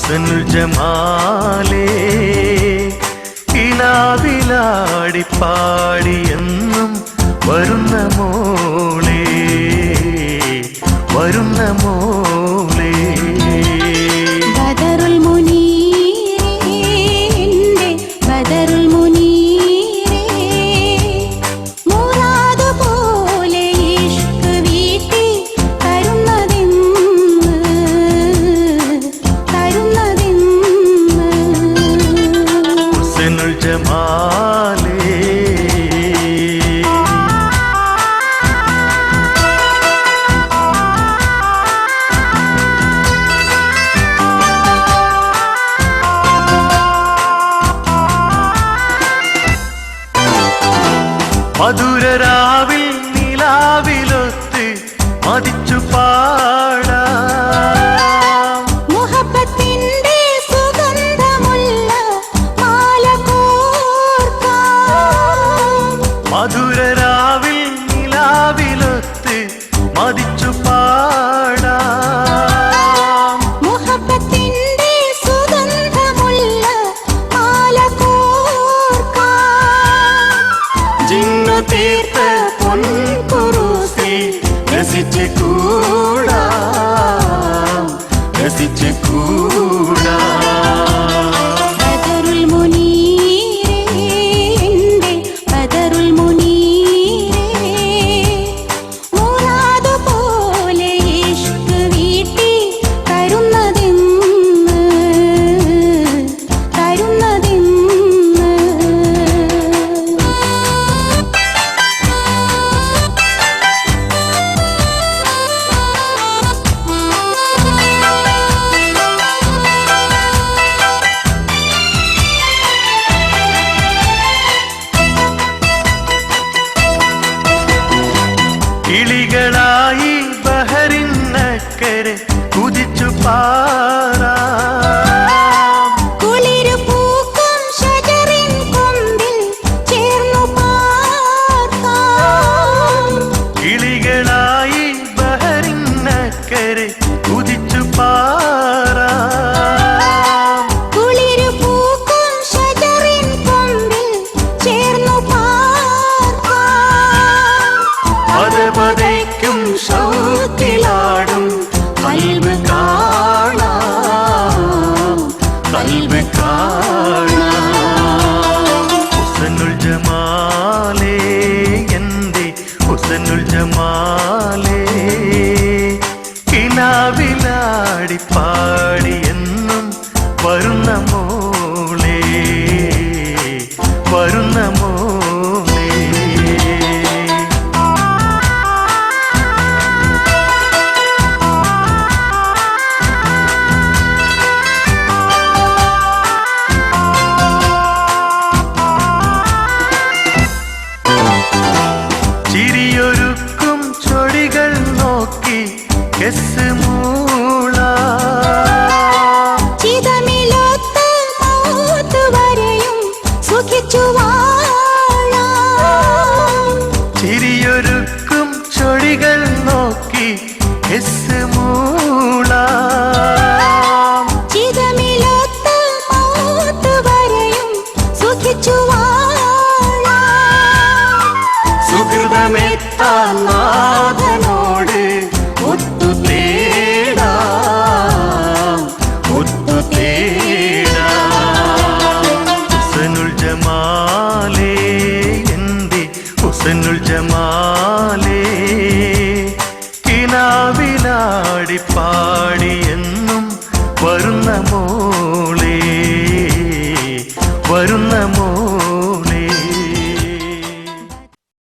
ഹുസ്നുൽ ജമാലേ കിനാവിലാടി പാടിയെന്നും വരുന്ന മോളേ വരുന്ന മോളേ ബദറുൽ മുനീറേ എൻ്റെ ബദറുൽ മുനീറേ മുറാദ് പോലെ ഇഷ്ക് വീട്ടി തരുന്നതെന്ന് ഹുസ്നുൽ ജമാലേ മധുരരാവിൽ നിലാവിലൊത്ത് മതിച്ചു പാടാം മുഹബ്ബത്തിന്റെ സുഗന്ധമുള്ള മാല കോർക്കാം മധുരരാവിൽ നിലാവിലൊത്ത് മതിച്ചു പാടാം മുഹബ്ബത്തിന്റെ സുഗന്ധമുള്ള മാല കോർക്കാം ജിന്നു തീർത്ത പൊൻകുറുസി രസിച്ച് കൂടാം രസിച്ച് കൂടാം ബദറുൽ മുനീറേ എൻ്റെ ബദറുൽ മുനീറേ മുറാദ് പോലെ ഇഷ്ക് വീട്ടി തരുന്നതെന്ന് കിളികളായി ബഹറിനക്കരെ കുതിച്ചു പാറാം കുളിരു പൂക്കും ഷജറിൻ കൊമ്പിൽ ചേർന്നു പാർക്കാം കിളികളായി ബഹറിനക്കരെ കുതിച്ചു പാറാം കുളിരു പൂക്കും ഷജറിൻ കൊമ്പിൽ ചേർന്നു പാർക്കാം പദപതയ്ക്കും ഷൗക്കിലാടും കൽബ് കാണാം കൽബ് കാണാം ഹുസ്നുൽ ജമാലേ എൻ്റെ ഹുസ്നുൽ ജമാലേ കിനാവിലാടി പാടിയെന്നും വരുന്ന മോളേ വരുന്ന മോളേ ചിരിയൊരുക്കും ചൊടികൾ നോക്കി കെസ് മൂളാം ചിതമിലൊത്ത മൗത്ത് വരെയും സുഖിച്ചു വാഴാം ചിരിയൊരുക്കും ചൊടികൾ നോക്കി കെസ് മൂളാം ചിതമിലൊത്ത മൗത്ത് വരെയും സുഖിച്ചു വാഴാം സുഹൃതമെത്താൻ നാഥനോട് ഒത്തു തേടാം ഒത്തു തേടാം ഹുസ്നുൽ ജമാലേ എൻ്റെ ഹുസ്നുൽ ജമാലേ കിനാവിലാടി പാടിയെന്നും വരുന്ന മോളേ വരുന്ന മോളേ